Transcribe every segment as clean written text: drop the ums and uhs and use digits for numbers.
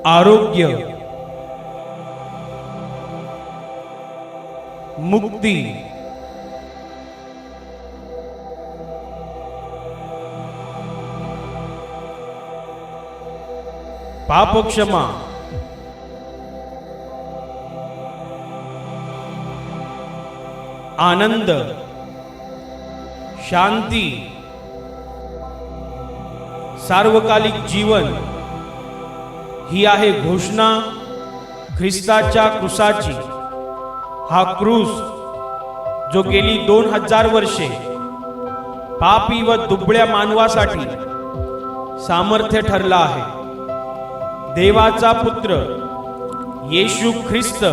आरोग्य, मुक्ती, पाप क्षमा, आनंद, शांती, सार्वकालिक जीवन ही आहे घोषणा ख्रिस्ताच्या क्रूसाची। हा क्रूस जो गेली 2000 वर्षे पापी व दुबळ्या मानवासाठी सामर्थ्य ठरला आहे। देवाचा पुत्र येशू ख्रिस्त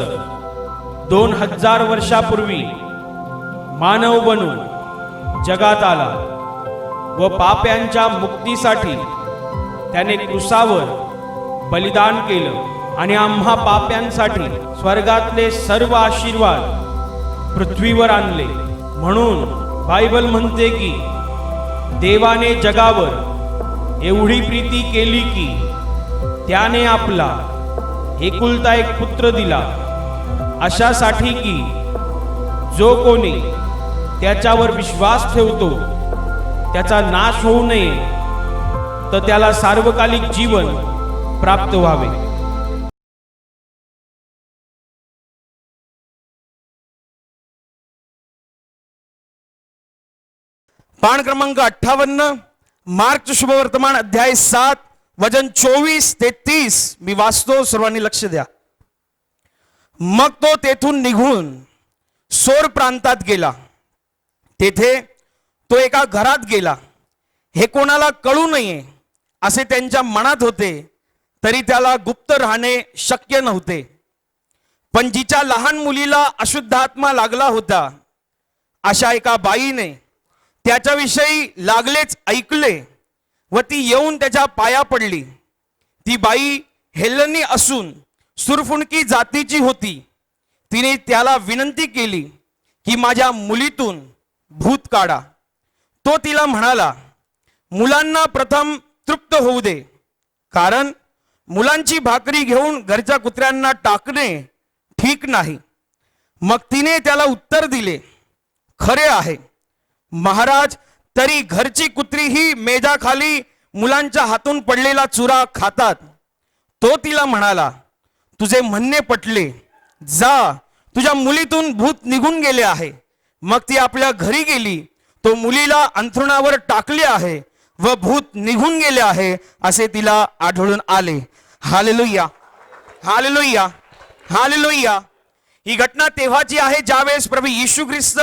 2000 वर्षापूर्वी मानव बनून जगात आला व पाप्यांच्या मुक्तीसाठी त्याने क्रूसावर बलिदान केलं आणि आम्हा पाप्यांसाठी स्वर्गातले सर्व आशीर्वाद पृथ्वीवर आणले। म्हणून बायबल म्हणते की देवाने जगावर एवढी प्रीती केली की त्याने आपला एकुलता एक पुत्र दिला, अशासाठी की जो कोणी त्याच्यावर विश्वास ठेवतो त्याचा नाश होऊ नये, तर त्याला सार्वकालिक जीवन प्राप्त व्हावे। पान क्रमांक 58 मार्क शुभवर्तमान अध्याय 7 वचन 24 ते 30 मी वाचतो, सर्वांनी लक्ष द्या। मग तो तेथून निघून सोर प्रांतात गेला। तेथे तो एका घरात गेला। हे कोणाला कळू नये असे त्यांच्या मनात होते, तरी त्याला गुप्त राहणे शक्य नव्हते। पण जिच्या लहान मुलीला अशुद्ध आत्मा लागला होता, अशा एका बाईने त्याच्याविषयी लागलेच ऐकले व ती येऊन त्याच्या पाया पडली। ती बाई हेलनी असून सुरफुणकी जातीची होती। तिने त्याला विनंती केली की माझ्या मुलीतून भूत काढा। तो तिला म्हणाला, मुलांना प्रथम तृप्त होऊ दे, कारण मुलांची भाकरी घेऊन घरच्या कुत्र्यांना टाकणे ठीक नाही। मग तिने त्याला उत्तर दिले, खरे आहे महाराज, तरी घरची कुत्री ही मेजाखाली मुलांच्या हातून पडलेला चुरा खातात। तो तिला म्हणाला, तुझे म्हणणे पटले, जा, तुझ्या मुलीतून भूत निघून गेले आहे। मग ती आपल्या घरी गेली। तो मुलीला अंथरुणावर टाकले आहे व भूत निघून गेले आहे असे तिला आढळून आले। Hallelujah, hallelujah, hallelujah. ही घटना तेव्हाची आहे ज्यावेळेस प्रभू येशू ख्रिस्त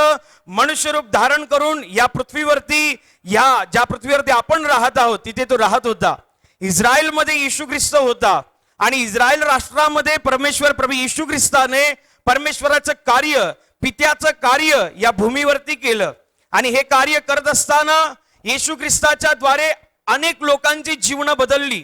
मनुष्य रूप धारण करून या पृथ्वीवरती, ज्या पृथ्वीवरती आपण राहत आहोत तिथे तो राहत होता। इस्रायल मध्ये येशू ख्रिस्त होता आणि इस्रायल राष्ट्रामध्ये परमेश्वर प्रभू येशू ख्रिस्ताने परमेश्वराचं कार्य, पित्याचं कार्य या भूमीवरती केलं। आणि हे कार्य करत असताना येशू ख्रिस्ताच्या द्वारे अनेक लोकांची जीवन बदलली।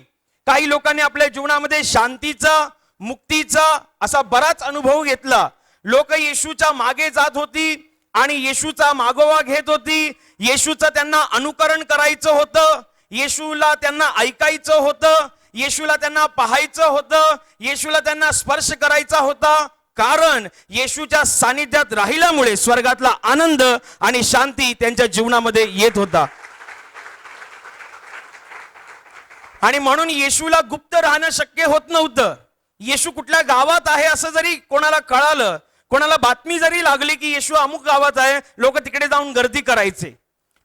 काही लोकांनी आपल्या जीवनामध्ये शांतीचा, मुक्तीचा असा बराच अनुभव घेतला। लोक येशूच्या मागे जात होती आणि येशूचा मागोवा घेत होती। येशूचं त्यांना अनुकरण करायचं होतं, येशूला त्यांना ऐकायचं होतं, येशूला त्यांना पाहायचं होतं, येशूला त्यांना स्पर्श करायचा होता। कारण येशूच्या सानिध्यात राहिल्यामुळे स्वर्गातला आनंद आणि शांती त्यांच्या जीवनामध्ये येत होता। आणि म्हणून येशूला गुप्त राहणं शक्य होत नव्हतं। येशू कुठल्या गावात आहे असं जरी कोणाला कळालं, कोणाला बातमी जरी लागली की येशू अमुक गावात आहे, लोक तिकडे जाऊन गर्दी करायचे।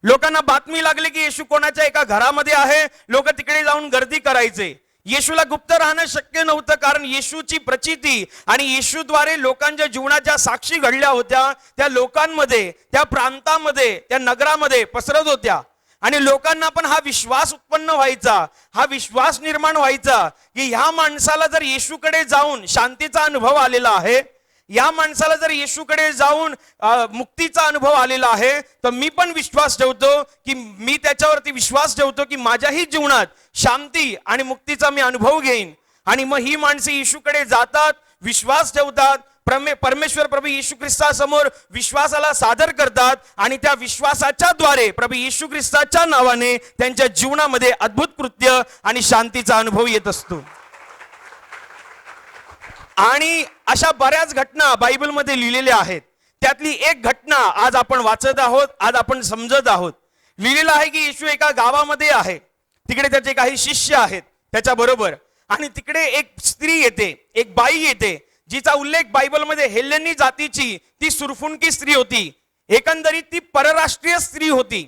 लोकांना बातमी लागली की येशू कोणाच्या एका घरामध्ये आहे, लोक तिकडे जाऊन गर्दी करायचे। येशूला गुप्त राहणं शक्य नव्हतं, कारण येशूची प्रचिती आणि येशूद्वारे लोकांच्या जीवनात ज्या साक्षी घडल्या होत्या त्या लोकांमध्ये, त्या प्रांतामध्ये, त्या नगरामध्ये पसरत होत्या। आणि लोकांना पण हा विश्वास उत्पन्न व्हायचा, हा विश्वास निर्माण व्हायचा की ह्या माणसाला जर येशूकडे जाऊन शांतीचा अनुभव आलेला आहे, या माणसाला जर येशूकडे जाऊन मुक्तीचा अनुभव आलेला आहे, तर मी पण विश्वास ठेवतो की मी त्याच्यावरती विश्वास ठेवतो की माझ्याही जीवनात शांती आणि मुक्तीचा मी अनुभव घेईन। आणि मग ही माणसे येशूकडे जातात, विश्वास ठेवतात, परमेश्वर प्रभू येशू ख्रिस्तासमोर विश्वासाला सादर करतात आणि त्या विश्वासाच्या द्वारे प्रभू येशू ख्रिस्ताच्या नावाने त्यांच्या जीवनामध्ये अद्भुत कृत्य आणि शांतीचा अनुभव येत असतो। आणि अशा बऱ्याच घटना बायबलमध्ये लिहिलेल्या आहेत. त्यातली एक घटना आज आपण वाचत आहोत, आज आपण समजत आहोत. लिहिलेलं आहे की येशू एका गावामध्ये आहे. तिकडे त्याचे काही शिष्य आहेत त्याच्या बरोबर, आणि तिकडे एक स्त्री येते, एक बाई येते, जिचा उल्लेख बायबलमध्ये हेलेनी जातीची ती सुरफुंकी स्त्री होती. एकंदरीत ती परराष्ट्रीय स्त्री होती.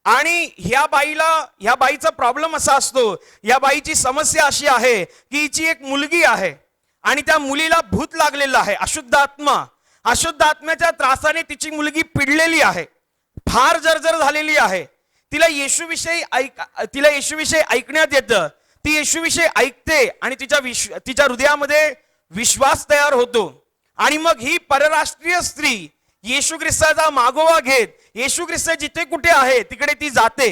आणि ह्या बाईचा प्रॉब्लेम असा असतो, या बाईची समस्या अशी आहे की हिची एक मुलगी आहे आणि त्या मुलीला भूत लागलेलं आहे, अशुद्ध आत्म्याच्या त्रासाने तिची मुलगी पिडलेली आहे, फार जर्जर झालेली आहे. तिला येशूविषयी ऐकण्यात येतं. ती येशूविषयी ऐकते आणि तिच्या हृदयामध्ये विश्वास तयार होतो. आणि मग ही परराष्ट्रीय स्त्री येशू ख्रिस्ताचा मागोवा घेत येशू ख्रिस्त जिथे कुठे आहे तिकडे ती जाते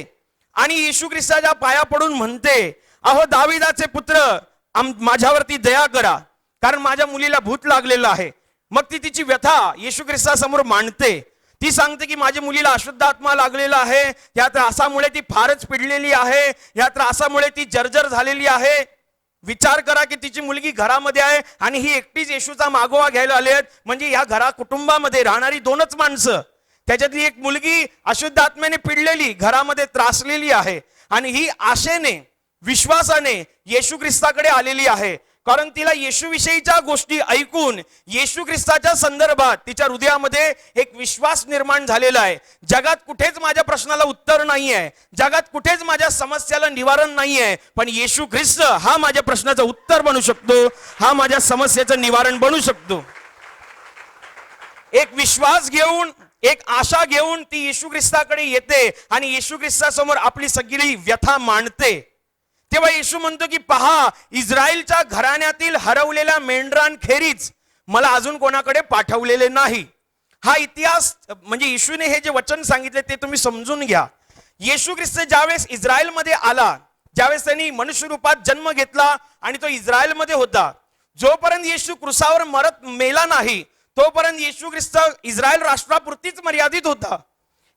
आणि येशू ख्रिस्ताच्या पाया पडून म्हणते, अहो दाविदाचे पुत्र, माझ्यावरती दया करा, कारण माझ्या मुलीला भूत लागलेलं आहे. मग ती तिची व्यथा येशू ख्रिस्तासमोर मांडते. ती सांगते की माझ्या मुलीला अशुद्ध आत्मा लागलेला आहे, या त्रासामुळे ती फारच पिडलेली आहे, या त्रासामुळे ती जर्जर झालेली आहे. विचार करा की तिची मुलगी घरामध्ये आहे आणि ही एकटीच येशूचा मागोवा घ्यायला आले आहेत. म्हणजे या कुटुंबामध्ये राहणारी दोनच माणसं, त्याच्यातली एक मुलगी अशुद्ध आत्म्याने पिडलेली घरामध्ये त्रासलेली आहे आणि ही आशेने विश्वासाने येशू ख्रिस्ताकडे आलेली आहे. कारण तिला येशूविषयीच्या गोष्टी ऐकून येशू ख्रिस्ताच्या संदर्भात तिच्या हृदयामध्ये एक विश्वास निर्माण झालेला आहे. जगात कुठेच माझ्या प्रश्नाला उत्तर नाही आहे, जगात कुठेच माझ्या समस्याला निवारण नाही आहे, पण येशू ख्रिस्त हा माझ्या प्रश्नाचं उत्तर बनू शकतो, हा माझ्या समस्येचं निवारण बनू शकतो. एक विश्वास घेऊन, एक आशा घेऊन ती येशू ख्रिस्ताकडे येते आणि येशू ख्रिस्तासमोर आपली सगळी व्यथा मांडते. तेव्हा येशू म्हणतो की पहा, इस्रायलच्या घराण्यातील हरवलेल्या मेंढरांखेरीज मला अजून कोणाकडे पाठवलेले नाही. हा इतिहास म्हणजे येशूने हे जे वचन सांगितले ते तुम्ही समजून घ्या. येशू ख्रिस्त ज्यावेळेस इस्रायलमध्ये आला, ज्यावेळेस त्यांनी मनुष्य रूपात जन्म घेतला आणि तो इस्रायलमध्ये होता, जोपर्यंत येशू क्रुसावर मेला नाही तोपर्यंत येशू ख्रिस्त इस्रायल राष्ट्रापुरतीच मर्यादित होता.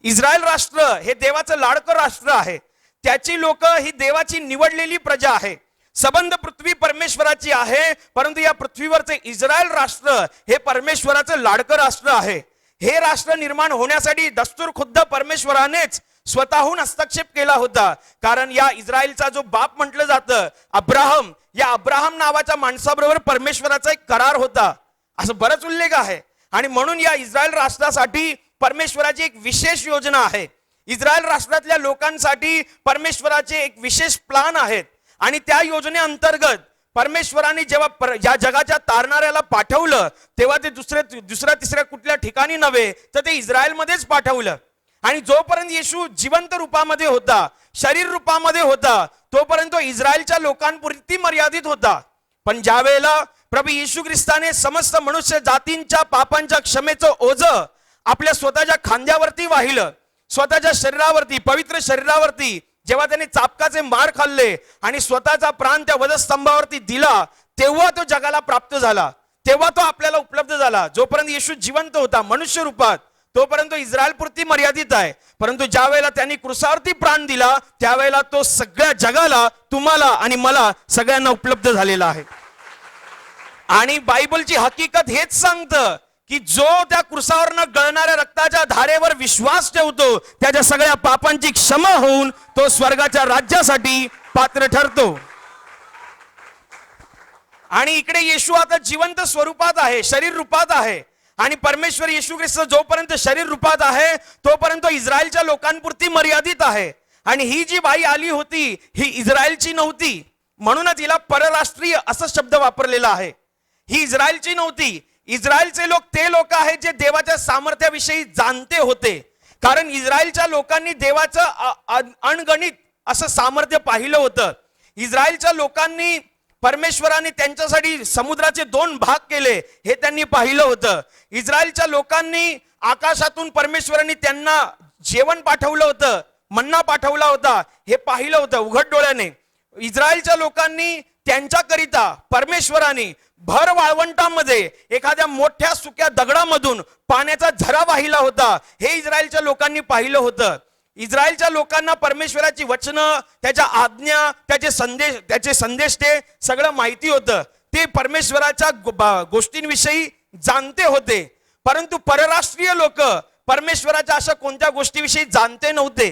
इस्रायल राष्ट्र हे देवाचं लाडकं राष्ट्र आहे. त्याची लोक ही देवाची निवडलेली प्रजा आहे. सबंध पृथ्वी परमेश्वराची आहे, परंतु या पृथ्वीवरचे इस्रायल राष्ट्र हे परमेश्वराचं लाडकं राष्ट्र आहे. हे राष्ट्र निर्माण होण्यासाठी दस्तूर खुद्द परमेश्वरानेच स्वतःहून हस्तक्षेप केला होता. कारण या इस्रायलचा जो बाप म्हटलं जातं अब्राहम, या अब्राहम नावाच्या माणसाबरोबर परमेश्वराचा एक करार होता, असं बरंच उल्लेख आहे. आणि म्हणून या इस्रायल राष्ट्रासाठी परमेश्वराची एक विशेष योजना आहे. इस्रायल राष्ट्रातल्या लोकांसाठी परमेश्वराचे एक विशेष प्लान आहेत. आणि त्या योजनेअंतर्गत परमेश्वराने जेव्हा या जगाच्या तारणाऱ्याला पाठवलं तेव्हा ते दुसऱ्या तिसऱ्या कुठल्या ठिकाणी नव्हे तर ते इस्रायलमध्येच पाठवलं. आणि जोपर्यंत येशू जिवंत रूपामध्ये होता, शरीर रूपामध्ये होता, तोपर्यंत इस्रायलच्या लोकांपुरती मर्यादित होता. पण ज्या वेळेला प्रभू येशू ख्रिस्ताने समस्त मनुष्य जातींच्या पापांच्या क्षमेचं ओझं आपल्या स्वतःच्या खांद्यावरती वाहिलं, स्वतःच्या शरीरावरती, पवित्र शरीरावरती जेव्हा त्याने चापकाचे मार खाल्ले आणि स्वतःचा प्राण त्या वधस्तंभावरती दिला, तेव्हा तो जगाला प्राप्त झाला, तेव्हा तो आपल्याला उपलब्ध झाला. जोपर्यंत येशू जिवंत होता मनुष्य रूपात तोपर्यंत इस्रायल पुरती मर्यादित आहे. परंतु ज्या वेळेला त्यांनी क्रुसावरती प्राण दिला त्यावेळेला तो सगळ्या जगाला, तुम्हाला आणि मला सगळ्यांना उपलब्ध झालेला आहे. आणि बायबलची हकीकत हेच सांगतं की जो त्या क्रुसावरनं गळणाऱ्या रक्ताच्या धारेवर विश्वास ठेवतो त्याच्या सगळ्या पापांची क्षमा होऊन तो स्वर्गाच्या राज्यासाठी पात्र ठरतो. आणि इकडे येशू आता जिवंत स्वरूपात आहे, शरीर रूपात आहे. आणि परमेश्वर येशू ख्रिस्त जोपर्यंत शरीर रूपात आहे तोपर्यंत इस्रायलच्या लोकांपुरती मर्यादित आहे. आणि ही जी बाई आली होती ही इस्रायलची नव्हती, म्हणूनच हिला परराष्ट्रीय असा शब्द वापरलेला आहे. ही इस्रायलची नव्हती. इस्रायलचे लोक ते लोक आहेत जे देवाच्या सामर्थ्याविषयी जाणते होते. कारण इस्रायलच्या लोकांनी देवाचं अनगणित असं सामर्थ्य पाहिलं होतं. इस्रायलच्या लोकांनी परमेश्वराने त्यांच्यासाठी समुद्राचे 2 भाग केले हे त्यांनी पाहिलं होतं. इस्रायलच्या लोकांनी आकाशातून परमेश्वराने त्यांना जेवण पाठवलं होतं, मन्ना पाठवला होता हे पाहिलं होतं उघड डोळ्याने. इस्रायलच्या लोकांनी त्यांच्याकरिता परमेश्वराने भर वाळवंटामध्ये एखाद्या मोठ्या सुक्या दगडामधून पाण्याचा झरा वाहिला होता हे इस्रायलच्या लोकांनी पाहिलं होतं. इस्रायलच्या लोकांना परमेश्वराची वचनं, त्याच्या आज्ञा, त्याचे संदेश ते सगळं माहिती होतं. ते परमेश्वराच्या गोष्टींविषयी जाणते होते, परंतु परराष्ट्रीय लोक परमेश्वराच्या अशा कोणत्या गोष्टीविषयी जाणते नव्हते.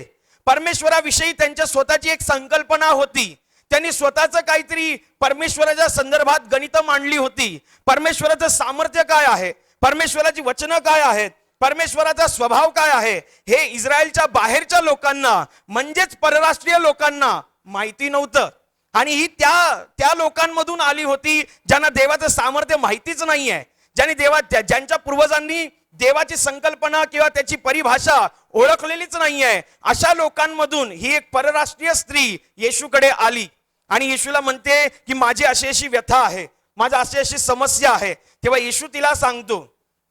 परमेश्वराविषयी त्यांच्या स्वतःची एक संकल्पना होती. त्यांनी स्वतःच काहीतरी परमेश्वराच्या संदर्भात गणित मांडली होती. परमेश्वराचं सामर्थ्य काय आहे, परमेश्वराची वचनं काय आहेत, परमेश्वराचा स्वभाव काय आहे, हे इस्रायलच्या बाहेरच्या लोकांना म्हणजेच परराष्ट्रीय लोकांना माहिती नव्हतं. आणि ही त्या लोकांमधून आली होती ज्यांना देवाचं सामर्थ्य माहितीच नाही आहे, ज्यांच्या पूर्वजांनी देवाची संकल्पना किंवा त्याची परिभाषा ओळखलेलीच नाही आहे. अशा लोकांमधून ही एक परराष्ट्रीय स्त्री येशूकडे आली आणि येशूला म्हणते की माझी अशी व्यथा आहे, माझी अशी समस्या आहे. तेव्हा येशू तिला सांगतो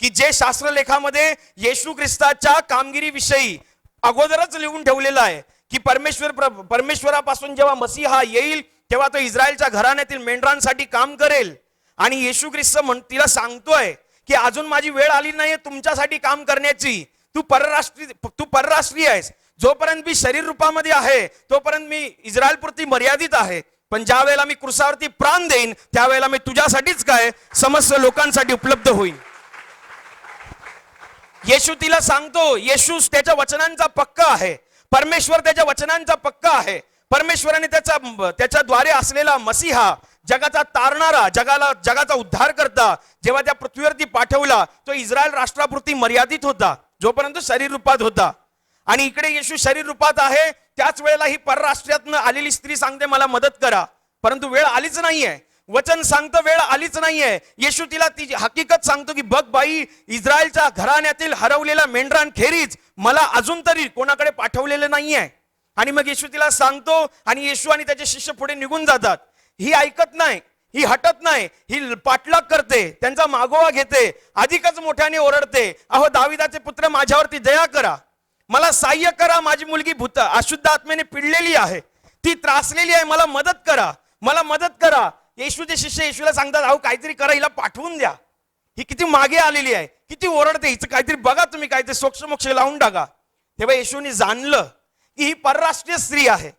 की जे शास्त्रलेखामध्ये येशू ख्रिस्ताच्या कामगिरीविषयी अगोदरच लिहून ठेवलेलं आहे की परमेश्वरापासून जेव्हा मसीहा येईल तेव्हा तो इस्रायलच्या घराण्यातील मेंढरांसाठी काम करेल. आणि येशू ख्रिस्त तिला सांगतोय की अजून माझी वेळ आली नाहीये तुमच्यासाठी काम करण्याची. तू परराष्ट्रीय आहेस. जोपर्यंत मी शरीर रूपामध्ये आहे तोपर्यंत मी इस्रायल पुरती मर्यादित आहे, पण ज्या वेळेला मी क्रुसावरती प्राण देईन त्यावेळेला मी तुझ्यासाठीच काय समस्त लोकांसाठी उपलब्ध होईल. येशू तिला सांगतो, येशू त्याच्या वचनांचा पक्का आहे, परमेश्वर त्याच्या वचनांचा पक्का आहे. परमेश्वराने त्याच्याद्वारे असलेला मसीहा, जगाचा तारणारा, जगाचा उद्धार करता जेव्हा त्या पृथ्वीवरती पाठवला तो इस्रायल राष्ट्रापुरती मर्यादित होता, जोपर्यंत शरीर रूपात होता. आणि इकडे येशू शरीर रूपात आहे. त्याच वेळेला ही परराष्ट्रातून आलेली स्त्री सांगते मला मदत करा, परंतु वेळ आलीच नाहीये. वचन सांगतं वेळ आलीच नाहीये. येशू तिला ती हकीकत सांगतो की बघ बाई, इस्रायलच्या घराण्यातील हरवलेल्या मेंढरांखेरीज मला अजून तरी कोणाकडे पाठवलेलं नाहीये. आणि मग येशू तिला सांगतो आणि येशू आणि त्याचे शिष्य पुढे निघून जातात. ही ऐकत नाही, ही हटत नाही, ही पाठलाग करते, त्यांचा मागोवा घेते, अधिकच मोठ्याने ओरडते, अहो दाविदाचे पुत्र माझ्यावरती दया करा, मला सहाय्य करा, माझी मुलगी अशुद्ध आत्म्याने पिडलेली आहे, ती त्रासलेली आहे, मला मदत करा, मला मदत करा. येशूचे शिष्य येशूला सांगतात अहो काहीतरी करा, हिला पाठवून द्या, ही किती मागे आलेली आहे, किती ओरडते, हिचं काहीतरी बघा तुम्ही, काहीतरी सोक्षमोक्ष लावून टाका. तेव्हा येशूने जाणलं की ही परराष्ट्रीय स्त्री आहे.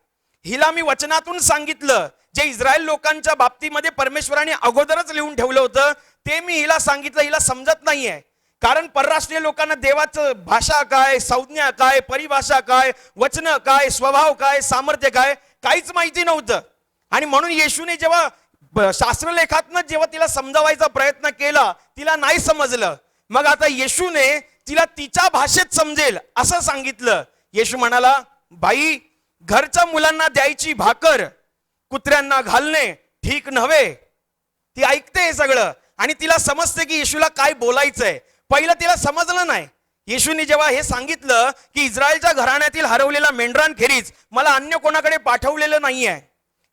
हिला मी वचनातून सांगितलं जे इस्रायल लोकांच्या बाबतीमध्ये परमेश्वराने अगोदरच लिहून ठेवलं होतं ते मी हिला सांगितलं. हिला समजत नाहीये, कारण परराष्ट्रीय लोकांना देवाचं भाषा काय, संज्ञा काय, परिभाषा काय, वचन काय, स्वभाव काय, सामर्थ्य काय, काहीच माहिती नव्हतं. आणि म्हणून येशूने जेव्हा शास्त्रलेखातनं जेव्हा तिला समजावायचा प्रयत्न केला तिला नाही समजलं. मग आता येशूने तिला तिच्या भाषेत समजेल असं सांगितलं. येशू म्हणाला बाई, घरच्या मुलांना द्यायची भाकर कुत्र्यांना घालणे ठीक नव्हे. ती ऐकते हे सगळं आणि तिला समजते की येशूला काय बोलायचंय. पहिलं तिला समजलं नाही. येशूने जेव्हा हे सांगितलं की इस्रायलच्या घराण्यातील हरवलेल्या मेंढरांखेरीज मला अन्य कोणाकडे पाठवलेलं नाहीये,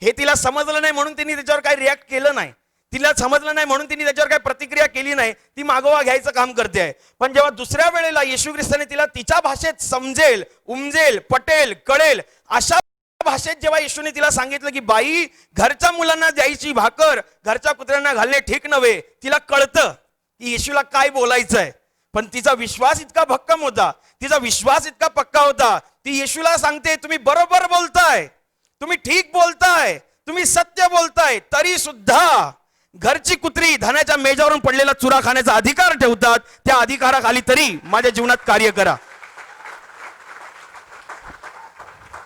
हे तिला समजलं नाही म्हणून तिने त्याच्यावर काही रिॲक्ट केलं नाही. तिला समजलं नाही म्हणून तिने त्याच्यावर काही प्रतिक्रिया केली नाही. ती मागोवा घ्यायचं काम करते आहे. पण जेव्हा दुसऱ्या वेळेला येशू ख्रिस्ताने तिला तिच्या भाषेत समजेल, उमजेल, पटेल, कळेल अशा भाषेत जेव्हा येशूने तिला सांगितलं की बाई, घरच्या मुलांना द्यायची भाकर घरच्या कुत्र्यांना घालणे ठीक नव्हे, तिला कळतं की येशूला काय बोलायचंय. पण तिचा विश्वास इतका भक्कम होता, तिचा विश्वास इतका पक्का होता, ती येशूला सांगते तुम्ही बरोबर बोलताय, तुम्ही ठीक बोलताय, तुम्ही सत्य बोलताय, तरी सुद्धा घरची कुत्री धनाच्या मेजावरून पडलेला चुरा खाण्याचा अधिकार ठेवतात. त्या अधिकाराखाली तरी माझ्या जीवनात कार्य करा.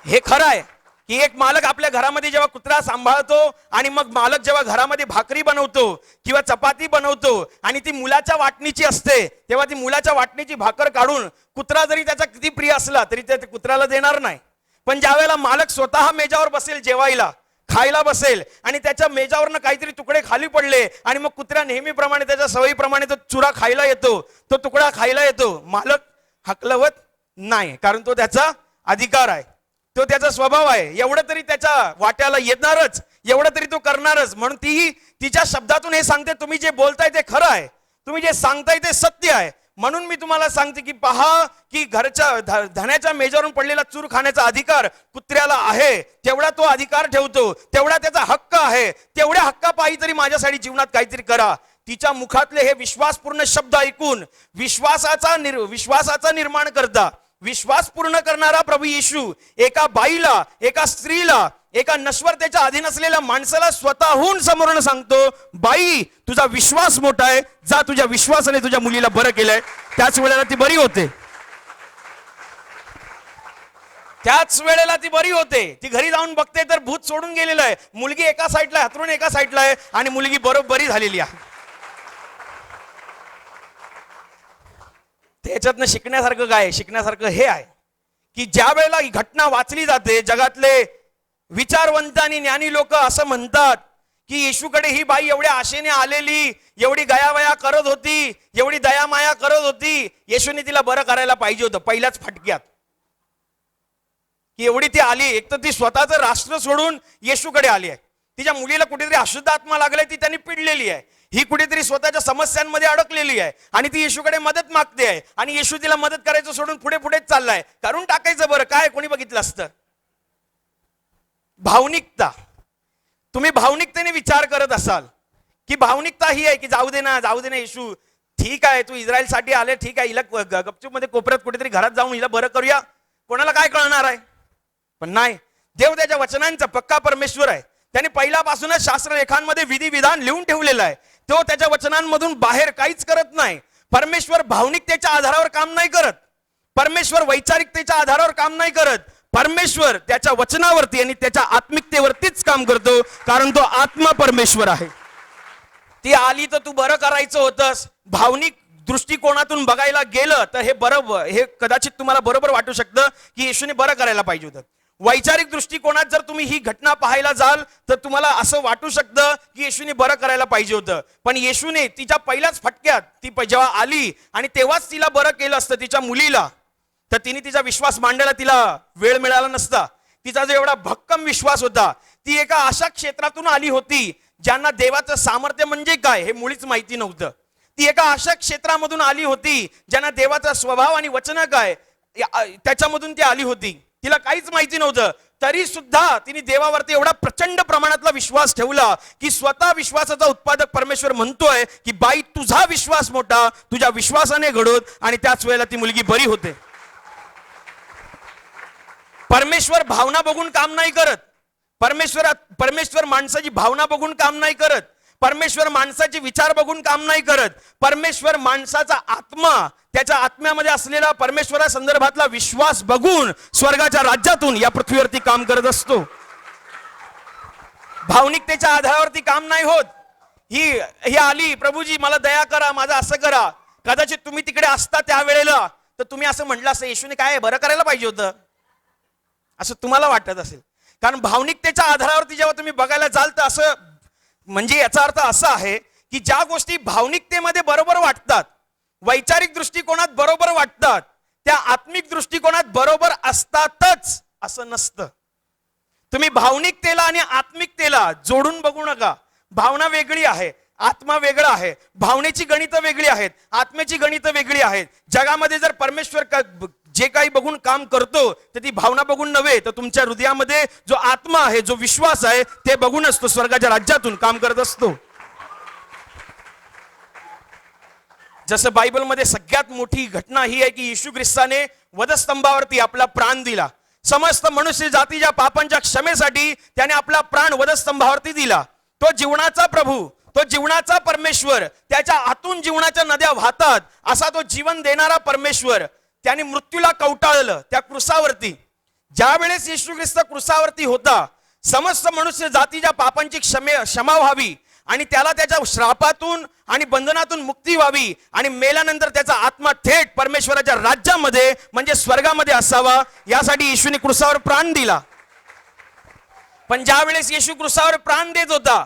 हे खरं आहे की एक मालक आपल्या घरामध्ये जेव्हा कुत्रा सांभाळतो आणि मग मालक जेव्हा घरामध्ये भाकरी बनवतो किंवा चपाती बनवतो आणि ती मुलाच्या वाटणीची असते तेव्हा ती मुलाच्या वाटणीची भाकर काढून कुत्रा जरी त्याचा किती प्रिय असला तरी ते कुत्र्याला देणार नाही. पण ज्या वेळेला मालक स्वतः मेजावर बसेल, जेवायला खायला बसेल आणि त्याच्या मेजावरनं काहीतरी तुकडे खाली पडले आणि मग कुत्रा नेहमीप्रमाणे त्याच्या सवयीप्रमाणे तो चुरा खायला येतो, तो तुकडा खायला येतो, मालक हकलवत नाही, कारण तो त्याचा अधिकार आहे, तो त्याचा स्वभाव आहे. एवढं तरी त्याच्या वाट्याला येणारच, एवढं तरी तो करणारच. म्हणून ती तिच्या शब्दातून हे सांगते तुम्ही जे बोलताय ते खरं आहे, तुम्ही जे सांगताय ते सत्य आहे. म्हणून मी तुम्हाला सांगते की पहा की घरच्या धनाच्या मेजावरून पडलेला चूर खाण्याचा अधिकार कुत्र्याला आहे, तेवढा तो अधिकार ठेवतो, तेवढा त्याचा हक्क आहे, तेवढ्या हक्कापायी तरी माझ्यासाठी जीवनात काहीतरी करा. तिच्या मुखातले हे विश्वासपूर्ण शब्द ऐकून विश्वासाचा निर्माण करता विश्वास पूर्ण करणारा प्रभू येशू एका बाईला, एका स्त्रीला, एका नश्वरतेच्या अधीन असलेल्या माणसाला स्वतःहून समोरून सांगतो, बाई तुझा विश्वास मोठा आहे, जा तुझ्या विश्वासाने तुझ्या मुलीला बरं केलंय. त्याच वेळेला ती बरी होते. त्याच वेळेला ती बरी होते. ती घरी जाऊन बघते तर भूत सोडून गेलेलं आहे. मुलगी एका साईडला, हातरून एका साईडला आहे आणि मुलगी बरोबरी झालेली आहे. त्याच्यातनं शिकण्यासारखं काय? शिकण्यासारखं हे आहे की ज्या वेळेला ही घटना वाचली जाते, जगातले विचारवंत आणि ज्ञानी लोक असं म्हणतात की येशूकडे ही बाई एवढ्या आशेने आलेली, एवढी गयावया करत होती, एवढी दयामाया करत होती, येशूने तिला बरं करायला पाहिजे होतं पहिल्याच फटक्यात. की एवढी ती आली, एक तर ती स्वतःचं राष्ट्र सोडून येशूकडे आली आहे. तिच्या मुलीला कुठेतरी अशुद्ध आत्मा लागलाय, ती त्यांनी पिडलेली आहे. ही कुठेतरी स्वतःच्या समस्यांमध्ये अडकलेली आहे आणि ती येशूकडे मदत मागते आहे आणि येशू तिला मदत करायचं सोडून पुढे पुढेच चाललाय. करून टाकायचं बरं, काय कोणी बघितलं असतं. भावनिकता. तुम्ही भावनिकतेने विचार करत असाल की भावनिकता ही आहे की जाऊ दे ना येशू, ठीक आहे तू इस्रायलसाठी आले, ठीक आहे, हिला गपचूप मध्ये कोपऱ्यात कुठेतरी घरात जाऊन हिला बरं करूया, कोणाला काय कळणार आहे. पण नाही, देव त्याच्या वचनांचा पक्का परमेश्वर आहे. त्याने पहिल्यापासूनच शास्त्रलेखांमध्ये विधी विधान लिहून ठेवलेलं आहे. तो त्याच्या वचनांमधून बाहेर काहीच करत नाही. परमेश्वर भावनिकतेच्या आधारावर काम नाही करत. परमेश्वर वैचारिकतेच्या आधारावर काम नाही करत. परमेश्वर त्याच्या वचनावरती आणि त्याच्या आत्मिकतेवरतीच काम करतो, कारण तो आत्मा परमेश्वर आहे. ती आली तर तू बरं करायचं होतंस. भावनिक दृष्टिकोनातून बघायला गेलं तर हे बरोबर, हे कदाचित तुम्हाला बरोबर वाटू शकतं की येशूने बरं करायला पाहिजे होतं. वैचारिक दृष्टिकोनात जर तुम्ही ही घटना पाहायला जाल तर तुम्हाला असं वाटू शकतं की येशूने बरं करायला पाहिजे होतं. पण येशूने तिच्या पहिल्याच फटक्यात ती जेव्हा आली आणि तेव्हाच तिला बरं केलं असतं तिच्या मुलीला, तर तिने तिचा विश्वास मांडायला तिला वेळ मिळाला नसता. तिचा जो एवढा भक्कम विश्वास होता, ती एका अशा क्षेत्रातून आली होती ज्यांना देवाचं सामर्थ्य म्हणजे काय हे मुळीच माहिती नव्हतं. ती एका अशा क्षेत्रामधून आली होती ज्यांना देवाचा स्वभाव आणि वचन काय त्याच्यामधून ती आली होती. तिला काहीच माहिती नव्हतं, तरी सुद्धा तिने देवावरती एवढा प्रचंड प्रमाणातला विश्वास ठेवला की स्वतः विश्वासाचा उत्पादक परमेश्वर म्हणतोय की बाई तुझा विश्वास मोठा, तुझ्या विश्वासाने घडोत, आणि त्याच वेळेला ती मुलगी बरी होते. परमेश्वर भावना बघून काम नाही करत. परमेश्वर माणसाची भावना बघून काम नाही करत. परमेश्वर माणसाचे विचार बघून काम नाही करत. परमेश्वर माणसाचा आत्मा, त्याच्या आत्म्यामध्ये असलेला परमेश्वरा संदर्भातला विश्वास बघून स्वर्गाच्या राज्यातून या पृथ्वीवरती काम करत असतो. भावनिकतेच्या आधारावरती काम नाही होत. ही आली, प्रभूजी मला दया करा, माझं असं करा. कदाचित तुम्ही तिकडे असता त्यावेळेला तर तुम्ही असं म्हटलं असं, येशूने काय बरं करायला पाहिजे होतं, असं तुम्हाला वाटत असेल. कारण भावनिकतेच्या आधारावरती जेव्हा तुम्ही बघायला जाल तर असं, म्हणजे याचा अर्थ असा आहे की ज्या गोष्टी भावनिकतेमध्ये बरोबर वाटतात, वैचारिक दृष्टिकोनात बरोबर वाटतात, त्या आत्मिक दृष्टिकोनात बरोबर असतातच असं नसतं. तुम्ही भावनिकतेला आणि आत्मिकतेला जोडून बघू नका. भावना वेगळी आहे, आत्मा वेगळा आहे. भावनेची गणितं वेगळी आहेत, आत्म्याची गणितं वेगळी आहेत. जगामध्ये जर परमेश्वर जे काही बघून काम करतो तर ती भावना बघून नव्हे, तर तुमच्या हृदयामध्ये जो आत्मा आहे, जो विश्वास आहे, ते बघून असतो स्वर्गाच्या राज्यातून काम करत असतो. जसं बायबलमध्ये सगळ्यात मोठी घटना ही आहे की येशू ख्रिस्ताने वधस्तंभावरती आपला प्राण दिला. समस्त मनुष्य जातीच्या पापांच्या क्षमेसाठी त्याने आपला प्राण वधस्तंभावरती दिला. तो जीवनाचा प्रभू, तो जीवनाचा परमेश्वर, त्याच्या आतून जीवनाच्या नद्या वाहतात असा तो जीवन देणारा परमेश्वर, त्याने मृत्यूला कवटाळलं त्या क्रूसावरती. ज्या वेळेस येशू ख्रिस्त क्रूसावरती होता, समस्त मनुष्य जातीच्या पापांची क्षमा व्हावी आणि त्याला त्याच्या श्रापातून आणि बंधनातून मुक्ती व्हावी आणि मेल्यानंतर त्याचा आत्मा थेट परमेश्वराच्या राज्यामध्ये म्हणजे स्वर्गामध्ये असावा, यासाठी येशूने क्रूसावर प्राण दिला. पण ज्या वेळेस येशू क्रूसावर प्राण देत होता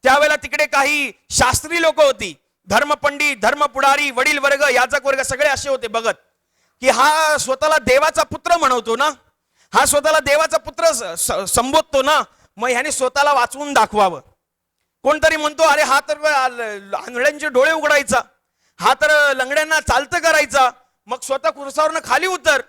त्यावेळेला तिकडे काही शास्त्री लोक होती, धर्मपंडित, धर्मपुढारी, वडील वर्ग, याजक वर्ग, सगळे असे होते बघत की हा स्वतःला देवाचा पुत्र म्हणवतो ना, हा स्वतःला देवाचा पुत्र संबोधतो ना, मग ह्याने स्वतःला वाचवून दाखवावं. कोणतरी म्हणतो अरे हा तर आंधळ्यांचे डोळे उघडायचा, हा तर लंगड्यांना चालतं करायचा, मग स्वतः क्रूसावरनं खाली उतर.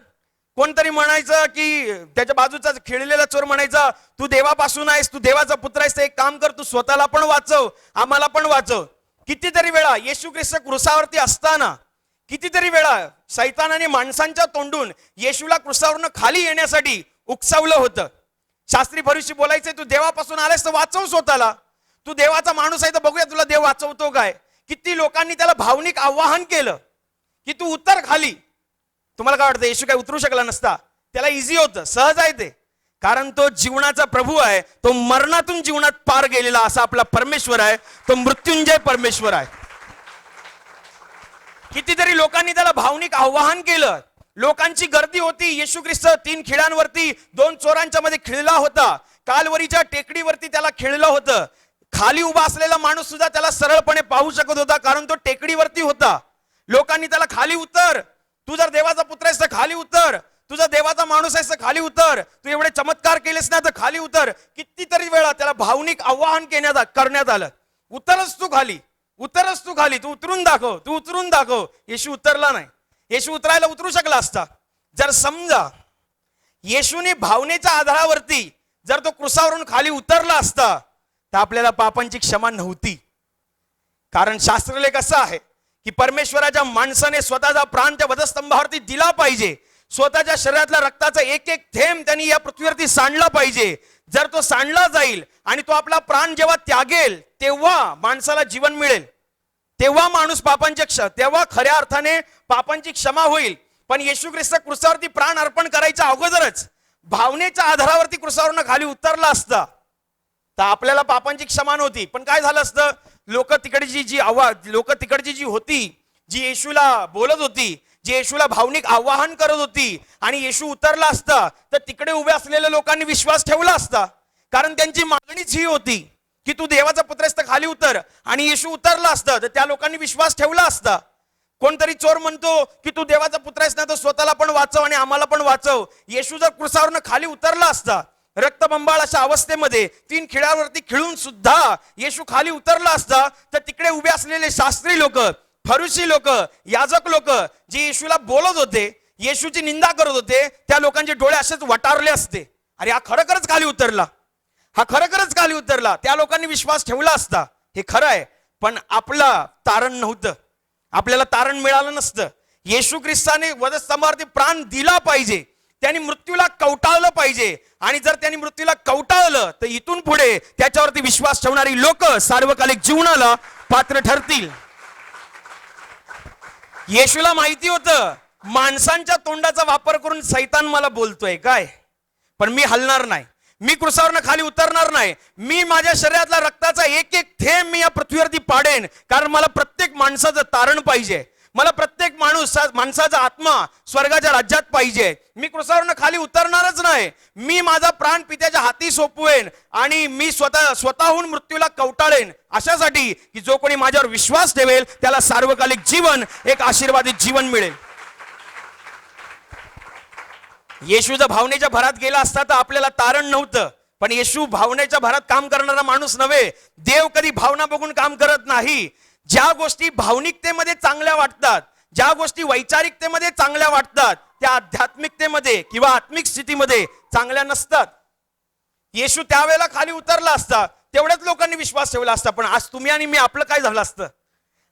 कोणतरी म्हणायचं की त्याच्या बाजूचा खेळलेला चोर म्हणायचा तू देवापासून आहेस, तू देवाचा पुत्र आहेस, तर एक काम कर, तू स्वतःला पण वाचव, आम्हाला पण वाचव. कितीतरी वेळा येशू ख्रिस्त क्रूसावरती असताना कितीतरी वेळा शैतानाने माणसांच्या तोंडून येशूला क्रुसावरनं खाली येण्यासाठी उकसावलं होतं. शास्त्री फरीसी बोलायचे, तू देवापासून आलेस तर वाचव स्वतःला, तू देवाचा माणूस आहे तर बघूया तुला देव वाचवतो काय. किती लोकांनी त्याला भावनिक आवाहन केलं की तू उतर खाली. तुम्हाला काय वाटतं, येशू काय उतरू शकला नसता? त्याला इझी होतं, सहज आहे ते, कारण तो जीवनाचा प्रभू आहे. तो मरणातून जीवनात पार गेलेला असा आपला परमेश्वर आहे. तो मृत्युंजय परमेश्वर आहे. कितीतरी लोकांनी त्याला भावनिक आवाहन केलं. लोकांची गर्दी होती. येशू ख्रिस्त 3 खिळ्यांवरती 2 चोरांच्या मध्ये खिळला होता. कालवरीच्या टेकडीवरती त्याला खिळलं होतं. खाली उभा असलेला माणूस सुद्धा त्याला सरळपणे पाहू शकत होता, कारण तो टेकडीवरती होता. लोकांनी त्याला खाली उतर, तू जर देवाचा पुत्र आहेस तर खाली उतर, तू जर देवाचा माणूस आहेस तर खाली उतर, तू एवढे चमत्कार केलेस ना तर खाली उतर. कितीतरी वेळा त्याला भावनिक आवाहन करण्यात आलं, उतरच तू खाली, उतरच तू खाली, तू उतरून दाखव, तू उतरून दाखव. येशू उतरला नाही. येशू उतरायला उतरू शकला असता जर समजा येशूने भावनेच्या आधारावरती जर तो क्रुसावरून खाली उतरला असता तर आपल्याला पापांची क्षमा नव्हती. कारण शास्त्रलेख असं आहे की परमेश्वराच्या माणसाने स्वतःचा प्राण त्या वधस्तंभावरती दिला पाहिजे. स्वतःच्या शरीरातल्या रक्ताचा एक एक थेंब त्यांनी या पृथ्वीवरती सांडला पाहिजे. जर तो सांडला जाईल आणि तो आपला प्राण जेव्हा त्यागेल तेव्हा माणसाला जीवन मिळेल, तेव्हा माणूस तेव्हा खऱ्या अर्थाने पापांची क्षमा होईल. पण येशू ख्रिस्त क्रुसावरती प्राण अर्पण करायच्या अगोदरच भावनेच्या आधारावरती क्रुसावरनं खाली उतरला असता तर आपल्याला पापांची क्षमा नव्हती. पण काय झालं असतं, लोक तिकडची जी होती, जी येशूला बोलत होती, जी येशूला भावनिक आवाहन करत होती, आणि येशू उतरला असता तर तिकडे उभे असलेल्या लोकांनी विश्वास ठेवला असता. कारण त्यांची मागणीच ही होती की तू देवाचा पुत्र आहेस तर खाली उतर. आणि येशू उतरला असता तर त्या लोकांनी विश्वास ठेवला असता. कोणतरी चोर म्हणतो की तू देवाचा पुत्र आहेस ना तर स्वतःला पण वाचव आणि आम्हाला पण वाचव. येशू जर क्रुसावरनं खाली उतरला असता, रक्तबंबाळ अशा अवस्थेमध्ये 3 खिळ्यावरती खिळून सुद्धा येशू खाली उतरला असता तर तिकडे उभे असलेले शास्त्री लोक, फरीसी लोक, याजक लोक जे येशूला बोलत होते, येशूची निंदा करत होते, त्या लोकांचे डोळे असेच वटारले असते. अरे हा खरोखरच खाली उतरला, हा खरोखरच खाली उतरला. त्या लोकांनी विश्वास ठेवला असता. हे खरं आहे, पण आपलं तारण नव्हतं, आपल्याला तारण मिळालं नसतं. येशू ख्रिस्ताने वधस्तंभावरती प्राण दिला पाहिजे, त्यांनी मृत्यूला कवटाळलं पाहिजे. आणि जर त्यांनी मृत्यूला कवटाळलं तर इथून पुढे त्याच्यावरती विश्वास ठेवणारी लोक सार्वकालिक जीवनाला पात्र ठरतील. येशूला माहिती होतं माणसांच्या तोंडाचा वापर करून सैतान मला बोलतोय काय, पण मी हलणार नाही, मी क्रुसावरनं खाली उतरणार नाही. मी माझ्या शरीरातला रक्ताचा एक एक थेंब मी या पृथ्वीवरती पाडेन, कारण मला प्रत्येक माणसाचं तारण पाहिजे, मला प्रत्येक माणसाचा आत्मा स्वर्गाच्या राज्यात पाहिजे. मी क्रुसावरनं खाली उतरणारच नाही. मी माझा प्राण पित्याच्या हाती सोपवेन आणि मी स्वतःहून मृत्यूला कवटाळेन, अशासाठी की जो कोणी माझ्यावर विश्वास ठेवेल त्याला सार्वकालिक जीवन, एक आशीर्वादित जीवन मिळेल. येशू जर भावनेच्या भरात गेला असता तर आपल्याला तारण नव्हतं. पण येशू भावनेच्या भरात काम करणारा माणूस नव्हे. देव कधी भावना बघून काम करत नाही. ज्या गोष्टी भावनिकतेमध्ये चांगल्या वाटतात, ज्या गोष्टी वैचारिकतेमध्ये चांगल्या वाटतात, त्या आध्यात्मिकतेमध्ये किंवा आत्मिक स्थितीमध्ये चांगल्या नसतात. येशू त्यावेळेला खाली उतरला असता, तेवढ्याच लोकांनी विश्वास ठेवला असता. पण आज तुम्ही आणि मी, आपलं काय झालं असतं?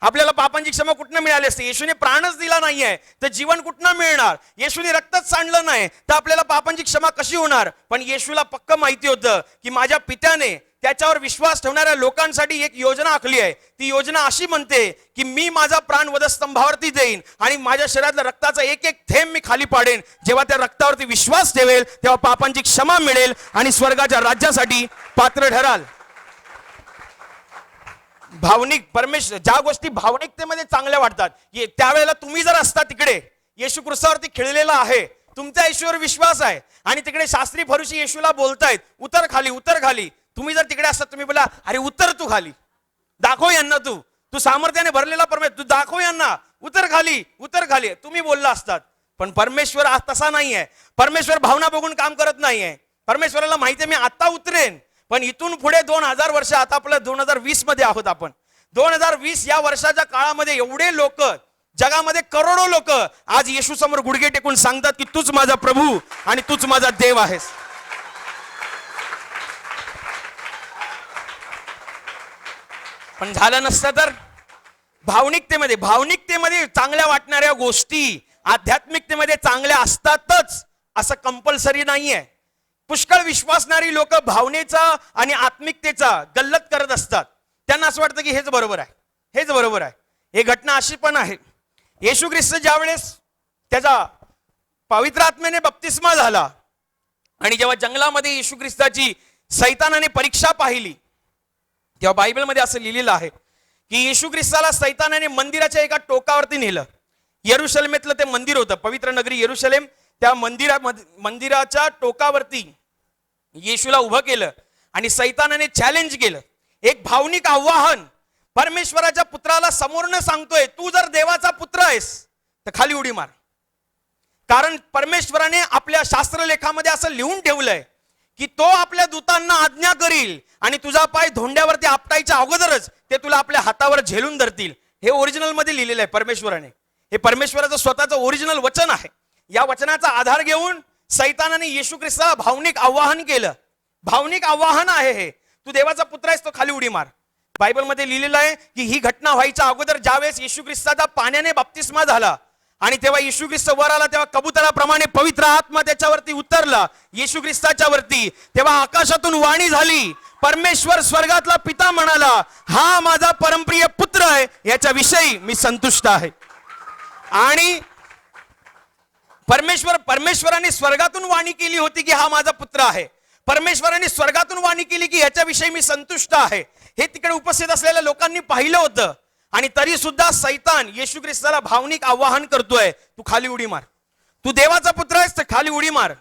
आपल्याला पापांची क्षमा कुठनं मिळाली असते? येशूने प्राणच दिला नाहीये तर जीवन कुठनं मिळणार? येशूने रक्तच सांडलं नाही तर आपल्याला पापांची क्षमा कशी होणार? पण येशूला पक्क माहिती होतं की माझ्या पित्याने त्याच्यावर विश्वास ठेवणाऱ्या लोकांसाठी एक योजना आखली आहे. ती योजना अशी म्हणते की मी माझा प्राण वधस्तंभावरती देईन आणि माझ्या शरीरातल्या रक्ताचा एक एक थेंब मी खाली पाडेन. जेव्हा त्या रक्तावरती विश्वास ठेवेल तेव्हा पापांची क्षमा मिळेल आणि स्वर्गाच्या राज्यासाठी पात्र ठराल. भावनिक परमेश्वर, ज्या गोष्टी भावनिकतेमध्ये चांगल्या वाटतात, त्यावेळेला तुम्ही जर असता तिकडे, येशू क्रुसावरती खिळलेला आहे, तुमच्या येशूवर विश्वास आहे आणि तिकडे शास्त्री फरीसी येशूला बोलतायत उतर खाली, उतर खाली. तुम्ही जर तिकडे असतात, तुम्ही बोला अरे उतर तू खाली, दाखव यांना तू सामर्थ्याने भरलेला परमेश्वर, तू दाखव यांना, उतर खाली, उतर खाली, तुम्ही बोलला असतात. पण परमेश्वर आज तसा नाहीये. परमेश्वर भावना बघून काम करत नाहीये. परमेश्वराला माहितीये मी आता उतरेन, पण इथून पुढे 2000 वर्ष, आता आपलं 2020 मध्ये आहोत आपण. 2020 या वर्षाच्या काळामध्ये एवढे लोक, जगामध्ये करोडो लोक आज येशू समोर गुडघे टेकून सांगतात की तूच माझा प्रभू आणि तूच माझा देव आहेस. पण झालं नसतं तर भावनिकतेमध्ये चांगल्या वाटणाऱ्या गोष्टी आध्यात्मिकतेमध्ये चांगले असतातच असं कंपल्सरी नाहीये. पुष्कळ विश्वासणारी लोक भावनेचा आणि आत्मिकतेचा गल्लत करत असतात. त्यांना असं वाटतं की हेच बरोबर आहे, हेच बरोबर आहे. ही घटना अशी पण आहे. येशू ख्रिस्त ज्यावेळेस त्याचा पवित्र आत्म्याने बप्तिस्मा झाला आणि जेव्हा जंगलामध्ये येशू ख्रिस्ताची सैतानाने परीक्षा पाहिली, तेव्हा बायबलमध्ये असं लिहिलेलं आहे की येशू ख्रिस्ताला सैतानाने मंदिराच्या एका टोकावरती नेलं. यरुशलेमेतलं ते मंदिर होतं, पवित्र नगरी यरुशलेम. त्या मंदिराच्या टोकावरती येशूला उभं केलं आणि सैतानाने चॅलेंज केलं. एक भावनिक आव्हान परमेश्वराच्या पुत्राला समोरनं सांगतोय, तू जर देवाचा पुत्र आहेस तर खाली उडी मार. कारण परमेश्वराने आपल्या शास्त्रलेखामध्ये असं लिहून ठेवलंय की तो आपल्या दूतांना आज्ञा करील आणि तुझा पाय धोंड्यावरती आपटायच्या अगोदरच ते तुला आपल्या हातावर झेलून धरतील. हे ओरिजिनल मध्ये लिहिलेलं आहे परमेश्वराने. हे परमेश्वराचं स्वतःचं ओरिजिनल वचन आहे. या वचनाचा आधार घेऊन सैतानाने येशू ख्रिस्ताला भावनिक आवाहन केलं. भावनिक आवाहन आहे हे, तू देवाचा पुत्र आहेस तो खाली उडी मार. बायबलमध्ये लिहिलेलं आहे की ही घटना व्हायच्या अगोदर ज्यावेळेस येशू ख्रिस्ताचा पाण्याने बप्तिस्मा झाला आणि तेव्हा येशू ख्रिस्त वर आला, तेव्हा कबुतराप्रमाणे पवित्र आत्मा त्याच्यावरती उतरला येशू ख्रिस्ताच्या वरती. तेव्हा आकाशातून वाणी झाली. परमेश्वर स्वर्गातला पिता म्हणाला, हा माझा परमप्रिय पुत्र आहे, याच्याविषयी मी संतुष्ट आहे. आणि परमेश्वराने स्वर्गातून वाणी केली होती की हा माझा पुत्र आहे. परमेश्वराने स्वर्गातून वाणी केली की याच्याविषयी मी संतुष्ट आहे. हे तिकडे उपस्थित असलेल्या लोकांनी पाहिलं होतं. आणि तरी सुद्धा सैतान येशू ख्रिस्ताला भावनिक आवाहन करतोय, तू खाली उडी मार, तू देवाचा पुत्र आहेस तर खाली उडी मार.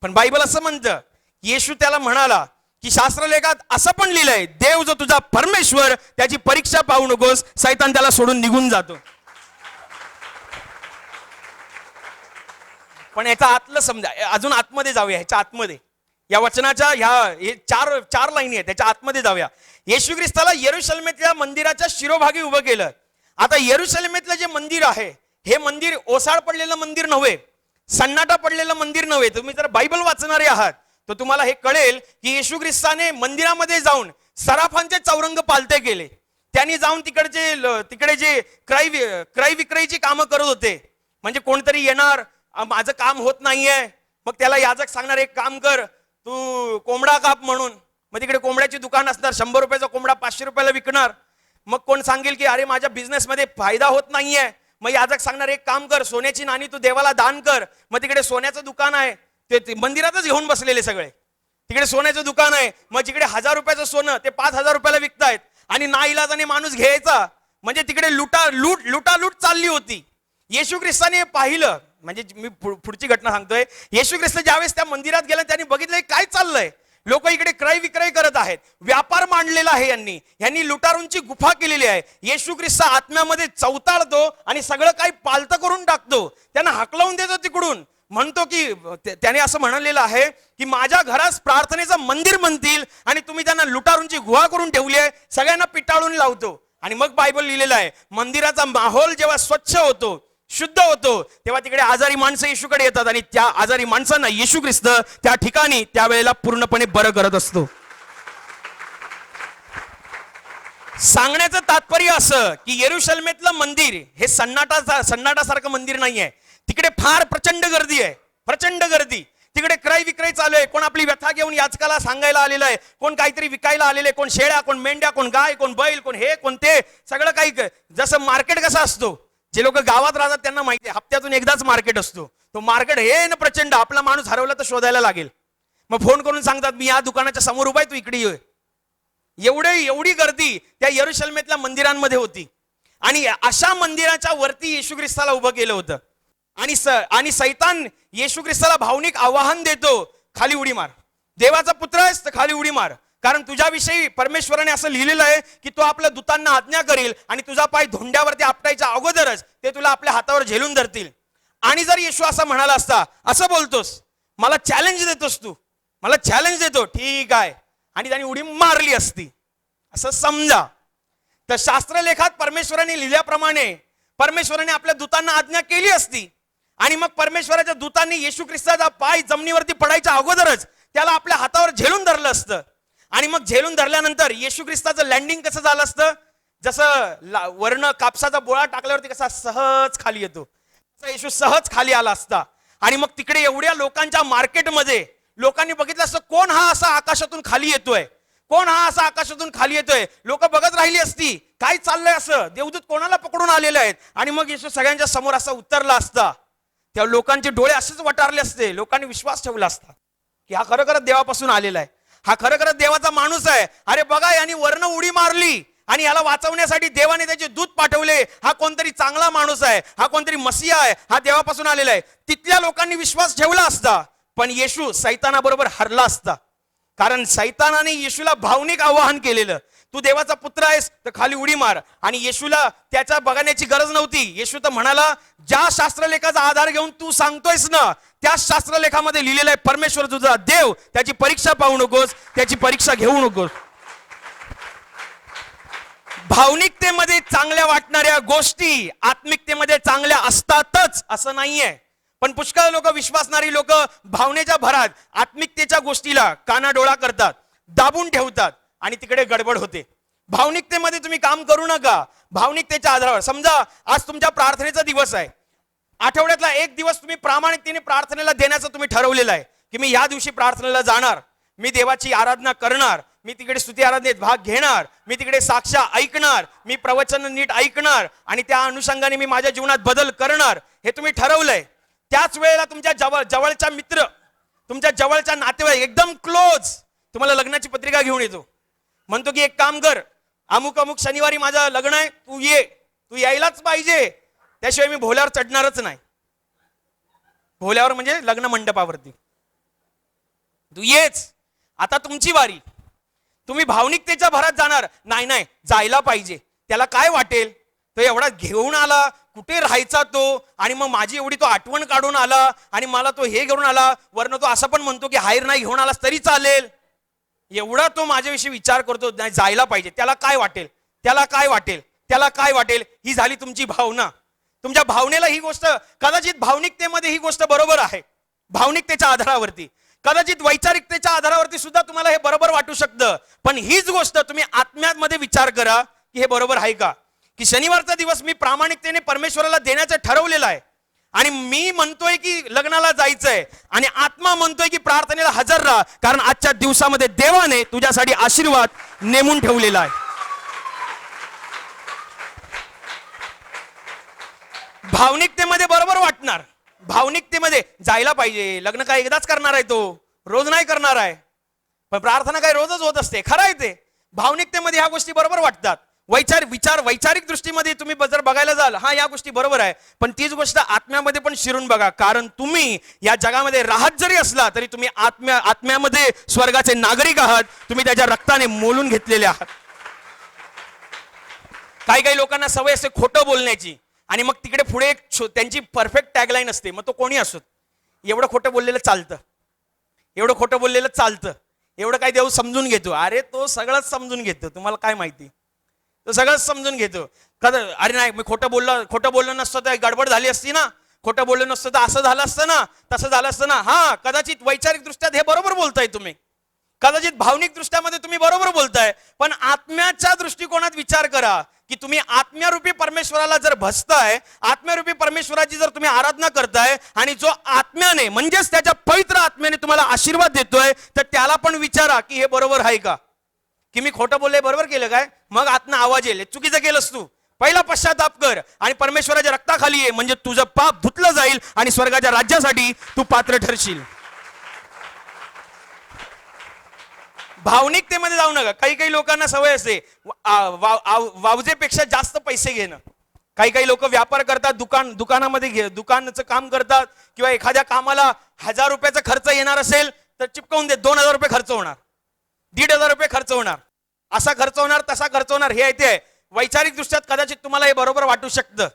पण बायबल असं म्हणतं, येशू त्याला म्हणाला की शास्त्रलेखात असं पण लिहिलंय, देव जो तुझा परमेश्वर त्याची परीक्षा पाहू नकोस. सैतान त्याला सोडून निघून जातो. पण याचा आतलं समजा, अजून आतमध्ये जाऊया. ह्याच्या आतमध्ये या वचनाच्या ह्या चार लाईनी आहेत, त्याच्या आतमध्ये जाऊया. येशू ख्रिस्ताला यरुशलेमेतल्या मंदिराच्या शिरोभागी उभं केलं. आता यरुशलेमेतलं जे मंदिर आहे, हे मंदिर ओसाड पडलेलं मंदिर नव्हे, सन्नाटा पडलेलं मंदिर नव्हे. तुम्ही जर बायबल वाचणारे आहात तर तुम्हाला हे कळेल की येशू ख्रिस्ताने मंदिरामध्ये जाऊन सराफांचे चौरंग पालते केले. त्यांनी जाऊन तिकडे जे क्रय विक्रयची कामं करत होते, म्हणजे कोणतरी येणार, माझं काम होत नाहीये, मग त्याला याजक सांगणार एक काम कर, तू कोंबडा काप म्हणून. मग तिकडे कोंबड्याची दुकान असणार, 100 रुपयाचा कोंबडा 500 रुपयाला विकणार. मग कोण सांगेल की अरे माझ्या बिझनेसमध्ये फायदा होत नाहीये, मग याजक सांगणार एक काम कर, सोन्याची नाणी तू देवाला दान कर. मग तिकडे सोन्याचं दुकान आहे, ते मंदिरातच घेऊन बसलेले सगळे, तिकडे सोन्याचं दुकान आहे. मग जिकडे 1000 रुपयाचं सोनं ते 5000 रुपयाला विकतायत आणि नाईलाजाने माणूस घ्यायचा. म्हणजे तिकडे लुटालूट चालली होती. येशू ख्रिस्ताने पाहिलं, म्हणजे मी पुढची घटना सांगतोय. येशू ख्रिस्त ज्यावेळेस त्या मंदिरात गेला त्यांनी बघितलं काय चाललंय. लोक इकडे क्रय विक्रय करत आहेत, व्यापार मांडलेला आहे. यांनी लुटारूंची गुफा केलेली आहे. येशू ख्रिस्त आत्म्यामध्ये चवताळतो आणि सगळं काही पालतं करून टाकतो, त्यांना हाकलावून देतो तिकडून. म्हणतो की त्याने असं म्हणलेलं आहे की माझ्या घरास प्रार्थनेचं मंदिर म्हणतील आणि तुम्ही त्यांना लुटारूंची गुहा करून ठेवली आहे, सगळ्यांना पिटाळून लावतो. आणि मग बायबल लिहिलेलं आहे, मंदिराचा माहोल जेव्हा स्वच्छ होतो, शुद्ध होतो, तेव्हा तिकडे आजारी माणसं येशूकडे येतात आणि त्या आजारी माणसांना येशू ख्रिस्त त्या ठिकाणी त्यावेळेला पूर्णपणे बरं करत असतो. सांगण्याचं तात्पर्य असं की यरुशलेमेतलं मंदिर हे सन्नाटासारखं मंदिर नाहीये. तिकडे फार प्रचंड गर्दी आहे, प्रचंड गर्दी. तिकडे क्रय विक्रय चालू आहे. कोण आपली व्यथा घेऊन याचकाला सांगायला आलेलं आहे, कोण काहीतरी विकायला आलेले, कोण शेळ्या, कोण मेंढ्या, कोण गाय, कोण बैल, कोण हे, कोण ते, सगळं काही. जसं मार्केट कसा असतो, जे लोक गावात राहतात त्यांना माहिती आहे, हप्त्यातून एकदाच मार्केट असतो. तो मार्केट हे ना प्रचंड. आपला माणूस हरवला तर शोधायला लागेल. मग फोन करून सांगतात मी या दुकानाच्या समोर उभा आहे, तू इकडे ये. एवढी गर्दी त्या यरुशलेमेतल्या मंदिरांमध्ये होती. आणि अशा मंदिराच्या वरती येशू ख्रिस्ताला उभं केलं होतं. आणि सैतान येशू ख्रिस्ताला भावनिक आवाहन देतो, खाली उडी मार, देवाचा पुत्र आहेस तर खाली उडी मार. कारण तुझ्याविषयी परमेश्वराने असं लिहिलेलं आहे की तो आपल्या दूतांना आज्ञा करील आणि तुझा पाय धोंड्यावरती आपटायच्या अगोदरच ते तुला आपल्या हातावर झेलून धरतील. आणि जर येशू असं म्हणाला असता, असं बोलतोस, मला चॅलेंज देतोस, तू मला चॅलेंज देतो, ठीक आहे, आणि त्याने उडी मारली असती असं समजा, तर शास्त्रलेखात परमेश्वराने लिहिल्याप्रमाणे परमेश्वराने आपल्या दूतांना आज्ञा केली असती. आणि मग परमेश्वराच्या दूतांनी येशू ख्रिस्ताचा पाय जमिनीवरती पडायच्या अगोदरच त्याला आपल्या हातावर झेलून धरलं असतं. आणि मग झेलून धरल्यानंतर येशू ख्रिस्ताचं लँडिंग कसं झालं असतं, जसं वर्ण कापसाचा बोळा टाकल्यावरती कसा सहज खाली येतो, येशू सहज खाली आला असता आणि मग तिकडे एवढ्या लोकांच्या मार्केटमध्ये लोकांनी बघितलं असतं, कोण हा असा आकाशातून खाली येतोय, कोण हा असा आकाशातून खाली येतोय. लोक बघत राहिली असती, काय चाललंय असं, देवदूत कोणाला पकडून आलेले आहेत. आणि मग येशू सगळ्यांच्या समोर असा उतरला असता, त्या लोकांचे डोळे असेच वटारले असते. लोकांनी विश्वास ठेवला असता की हा खरोखरच देवापासून आलेला आहे, हा खरोखरच देवाचा माणूस आहे. अरे बघा, यांनी वरनं उडी मारली आणि याला वाचवण्यासाठी देवाने त्याचे दूत पाठवले. हा कोणतरी चांगला माणूस आहे, हा कोणतरी मसीहा आहे, हा देवापासून आलेला आहे. तिथल्या लोकांनी विश्वास ठेवला असता. पण येशू सैतानाबरोबर हरला असता, कारण सैतानाने येशूला भावनिक आवाहन केलेलं, तू देवाचा पुत्र आहेस तर खाली उडी मार. आणि येशूला त्याचा बघण्याची गरज नव्हती. येशू तर म्हणाला, ज्या शास्त्रलेखाचा आधार घेऊन तू सांगतोयस ना, त्या शास्त्रलेखामध्ये लिहिलेलं आहे परमेश्वर तुझा देव, त्याची परीक्षा पाहू नकोस, त्याची परीक्षा घेऊ नकोस. भावनिकतेमध्ये चांगल्या वाटणाऱ्या गोष्टी आत्मिकतेमध्ये चांगल्या असतातच असं नाहीये. पण पुष्कळ लोक, विश्वासणारी लोक भावनेच्या भरात आत्मिकतेच्या गोष्टीला कानाडोळा करतात, दाबून ठेवतात आणि तिकडे गडबड होते. भावनिकतेमध्ये तुम्ही काम करू नका. भावनिकतेच्या आधारावर, समजा आज तुमच्या प्रार्थनेचा दिवस आहे, आठवड्यातला एक दिवस तुम्ही प्रामाणिकतेने प्रार्थनेला देण्याचं तुम्ही ठरवलेलं आहे की मी या दिवशी प्रार्थनेला जाणार, मी देवाची आराधना करणार, मी तिकडे स्तुती आराधनेत भाग घेणार, मी तिकडे साक्षा ऐकणार, मी प्रवचन नीट ऐकणार आणि त्या अनुषंगाने मी माझ्या जीवनात बदल करणार, हे तुम्ही ठरवलंय. त्याच वेळेला तुमच्या जवळचा मित्र, तुमच्या जवळचा नातेवाईक, एकदम क्लोज, तुम्हाला लग्नाची पत्रिका घेऊन येतो, म्हणतो की एक काम कर, अमुक अमुक शनिवारी माझं लग्न आहे, तू ये, तू यायलाच पाहिजे, त्याशिवाय मी भोल्यावर चढणारच नाही. भोल्यावर म्हणजे लग्न मंडपावरती तू येच. आता तुमची वारी, तुम्ही भावनिकतेच्या भरात जाणार, नाही नाही जायला पाहिजे, त्याला काय वाटेल, तो एवढा घेऊन आला, कुठे राहायचा तो, आणि मग माझी एवढी तो आठवण काढून आला आणि मला तो हे घेऊन आला, वरनं तो असं पण म्हणतो की हायर नाही घेऊन आलास तरी चालेल, एवढा तो माझ्याविषयी विचार करतो, नाही जायला पाहिजे, त्याला काय वाटेल, त्याला काय वाटेल, त्याला काय वाटेल. ही झाली तुमची भावना. तुमच्या भावनेला ही गोष्ट, कदाचित भावनिकतेमध्ये ही गोष्ट बरोबर आहे, भावनिकतेच्या आधारावरती, कदाचित वैचारिकतेच्या आधारावरती सुद्धा तुम्हाला हे बरोबर वाटू शकतं. पण हीच गोष्ट तुम्ही आत्म्यामध्ये विचार करा की हे बरोबर आहे का, की शनिवारचा दिवस मी प्रामाणिकतेने परमेश्वराला देण्याचं ठरवलेलं आहे आणि मी म्हणतोय की लग्नाला जायचंय आणि आत्मा म्हणतोय की प्रार्थनेला हजर राहा, कारण आजच्या दिवसामध्ये देवाने तुझ्यासाठी आशीर्वाद नेमून ठेवलेला आहे. भावनिकतेमध्ये बरोबर वाटणार, भावनिकतेमध्ये जायला पाहिजे, लग्न काय एकदाच करणार आहे, तो रोज नाही करणार आहे, पण प्रार्थना काय रोजच होत असते, खरं आहे ते. भावनिकतेमध्ये ह्या गोष्टी बरोबर वाटतात. वैचारिक दृष्टीमध्ये तुम्ही जर बघायला जाल, हा या गोष्टी बरोबर आहे, पण तीच गोष्ट आत्म्यामध्ये पण शिरून बघा, कारण तुम्ही या जगामध्ये राहत जरी असला तरी तुम्ही आत्म्यामध्ये स्वर्गाचे नागरिक आहात, तुम्ही त्याच्या रक्ताने मोलून घेतलेले आहात. काही लोकांना सवय असते खोटं बोलण्याची, आणि मग तिकडे पुढे एक त्यांची परफेक्ट टॅगलाईन असते, मग तो कोणी असो, एवढं खोटं बोललेलं चालतं, एवढं खोटं बोललेलं चालतं, एवढं काय देव समजून घेतो. अरे तो सगळंच समजून घेतो, तुम्हाला काय माहिती, तो सगळंच समजून घेतो. अरे नाही मी खोटं बोललं नसतं तर गडबड झाली असती ना, खोटं बोललं नसतं तर असं झालं असतं ना, तसं झालं असतं ना. हा, कदाचित वैचारिक दृष्ट्यात हे बरोबर बोलताय तुम्ही, कदाचित भावनिक दृष्ट्यामध्ये तुम्ही बरोबर बोलताय, पण आत्म्याच्या दृष्टिकोनात विचार करा की तुम्ही आत्म्यारूपी परमेश्वराला जर भजताय, आत्म्यारूपी परमेश्वराची जर तुम्ही आराधना करताय आणि जो आत्म्याने म्हणजेच त्याच्या पवित्र आत्म्याने तुम्हाला आशीर्वाद देतोय, तर त्याला पण विचारा की हे बरोबर आहे का, की मी खोटं बोलले बरोबर केलं काय. मग आत्मा आवाज येईल, चुकीचं केलंस तू, पहिला पश्चाताप कर आणि परमेश्वराच्या रक्ताखाली ये, म्हणजे तुझं पाप धुतलं जाईल आणि स्वर्गाच्या राज्यासाठी तू पात्र ठरशील. भावनिकतेमध्ये जाऊ नका. काही लोकांना सवय असते वावजेपेक्षा जास्त पैसे घेणं. काही लोक व्यापार करतात, दुकानामध्ये दुकानाचं काम करतात, किंवा एखाद्या कामाला 1000 रुपयाचा खर्च येणार असेल तर चिपकवून दे 2000 रुपये खर्च होणार, 1500 रुपये खर्च होणार, असा खर्च होणार, तसा खर्च होणार. हे आहे वैचारिक दृष्ट्यात कदाचित तुम्हाला हे बरोबर वाटू शकतं.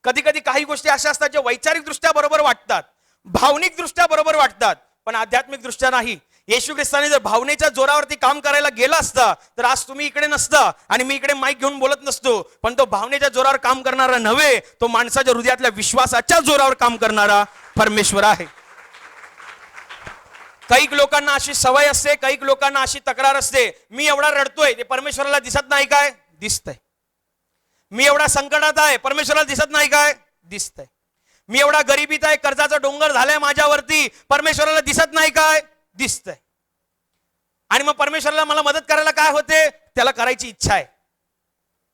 कधी काही गोष्टी अशा असतात ज्या वैचारिक दृष्ट्या बरोबर वाटतात, भावनिक दृष्ट्या बरोबर वाटतात, पण आध्यात्मिक दृष्ट्या नाही. येशू ख्रिस्ताने जर भावनेच्या जोरावरती काम करायला गेला असता तर आज तुम्ही इकडे नसता आणि मी इकडे माईक घेऊन बोलत नसतो. पण तो भावनेच्या जोरावर काम करणारा नव्हे, तो माणसाच्या हृदयातल्या विश्वासाच्या जोरावर काम करणारा परमेश्वर आहे. काही लोकांना अशी सवय असते, काही लोकांना अशी तक्रार असते, मी एवढा रडतोय ते परमेश्वराला दिसत नाही काय, दिसतंय. मी एवढा संकटात आहे, परमेश्वराला दिसत नाही काय, दिसतंय. मी एवढा गरिबीत आहे, कर्जाचा डोंगर झालाय माझ्यावरती, परमेश्वराला दिसत नाही काय? दिसतंय. आणि मग परमेश्वराला मला मदत करायला काय होते? त्याला करायची इच्छा आहे.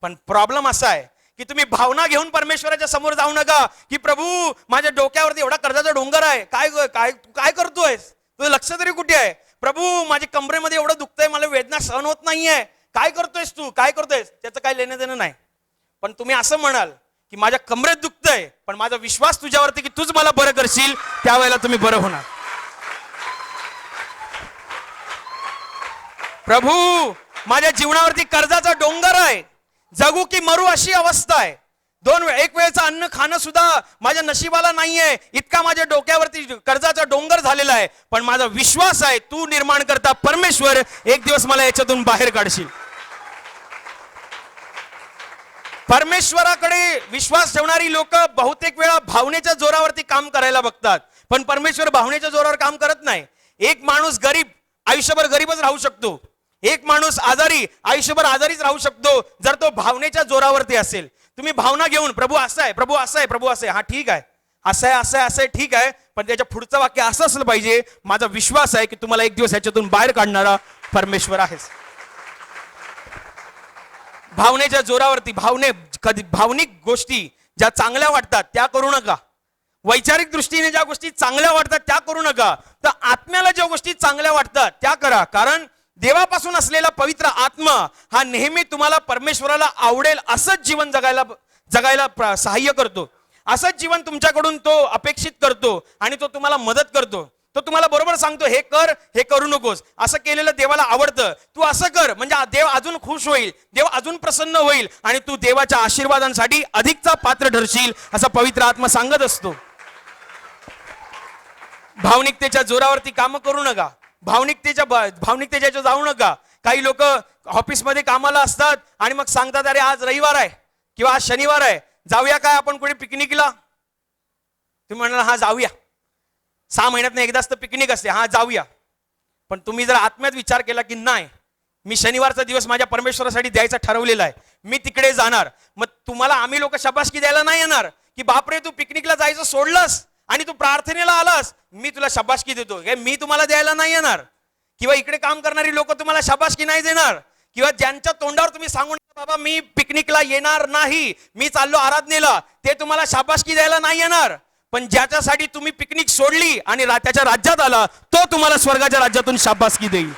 पण प्रॉब्लेम असा आहे की तुम्ही भावना घेऊन परमेश्वराच्या समोर जाऊ नका की प्रभू माझ्या डोक्यावरती एवढा कर्जाचा डोंगर आहे, काय काय काय करतोयस? तुझं लक्ष तरी कुठे आहे? प्रभू माझ्या कमरेमध्ये एवढं दुखतंय, मला वेदना सहन होत नाहीये, काय करतोयस तू? काय करतोयस? त्याचं काय लेणं देणं नाही. पण तुम्ही असं म्हणाल की माझ्या कमरेत दुखतंय, पण माझा विश्वास तुझ्यावरती की तूच मला बरं करशील, त्यावेळेला तुम्ही बरं होणार. प्रभू माझ्या जीवनावरती कर्जाचा डोंगर आहे, जगू की मरू अशी अवस्था आहे, एक वेळचं अन्न खाणं सुद्धा माझ्या नशिबाला नाहीये, इतका माझ्या डोक्यावरती कर्जाचा डोंगर झालेला आहे. पण माझा विश्वास आहे तू निर्माण करता परमेश्वर एक दिवस मला याच्यातून बाहेर काढशील. परमेश्वराकडे विश्वास ठेवणारी लोक बहुतेक वेळा भावनेच्या जोरावरती काम करायला बघतात, पण परमेश्वर भावनेच्या जोरावर काम करत नाही. एक माणूस गरीब आयुष्यभर गरीबच राहू शकतो, एक माणूस आजारी आयुष्यभर आजारीच राहू शकतो जर तो भावनेच्या जोरावरती असेल. तुम्ही भावना घेऊन प्रभू असं आहे, प्रभू असं आहे, प्रभू असं आहे, हा ठीक आहे, असं आहे, असं आहे, असं आहे, ठीक आहे, पण त्याच्या पुढचं वाक्य असं असलं पाहिजे, माझा विश्वास आहे की तुम्हाला एक दिवस ह्याच्यातून बाहेर काढणारा परमेश्वर आहेस. भावनेच्या जोरावरती भावनिक गोष्टी ज्या चांगल्या वाटतात त्या करू नका. वैचारिक दृष्टीने ज्या गोष्टी चांगल्या वाटतात त्या करू नका. तर आत्म्याला ज्या गोष्टी चांगल्या वाटतात त्या करा. कारण देवापासून असलेला पवित्र आत्मा हा नेहमी तुम्हाला परमेश्वराला आवडेल असंच जीवन जगायला सहाय्य करतो. असंच जीवन तुमच्याकडून तो अपेक्षित करतो आणि तो तुम्हाला मदत करतो. तो तुम्हाला बरोबर सांगतो हे कर, हे करू नकोस, असं केलेलं देवाला आवडतं, तू असं कर म्हणजे देव अजून खुश होईल, देव अजून प्रसन्न होईल आणि तू देवाच्या आशीर्वादांसाठी अधिकचा पात्र ठरशील असं पवित्र आत्मा सांगत असतो. भावनिकतेच्या जोरावरती काम करू नका, भावनिकतेच्या जाऊ नका. काही लोक ऑफिसमध्ये कामाला असतात आणि मग सांगतात अरे आज रविवार आहे किंवा आज शनिवार आहे, जाऊया काय आपण कुठे पिकनिकला? तुम्ही म्हणाला हा जाऊया, 6 महिन्यात एकदाच तर पिकनिक असते, हा जाऊया. पण तुम्ही जर आत्म्यात विचार केला की नाही मी शनिवारचा दिवस माझ्या परमेश्वरासाठी द्यायचा ठरवलेला आहे, मी तिकडे जाणार, मग तुम्हाला आम्ही लोक शाबासकी द्यायला नाही येणार की बापरे तू पिकनिकला जायचं सोडलंस आणि तू प्रार्थनेला आलास, मी तुला शाबासकी देतो. मी तुम्हाला द्यायला नाही येणार. किंवा इकडे काम करणारी लोक तुम्हाला शाबासकी नाही देणार. किंवा ज्यांच्या तोंडावर तुम्ही सांगून बाबा मी पिकनिकला येणार नाही, मी चाललो आराधनेला, ते तुम्हाला शाबासकी द्यायला नाही येणार. पण ज्याच्यासाठी तुम्ही पिकनिक सोडली आणि त्याच्या राज्यात आला तो तुम्हाला स्वर्गाच्या राज्यातून शाबासकी देईल.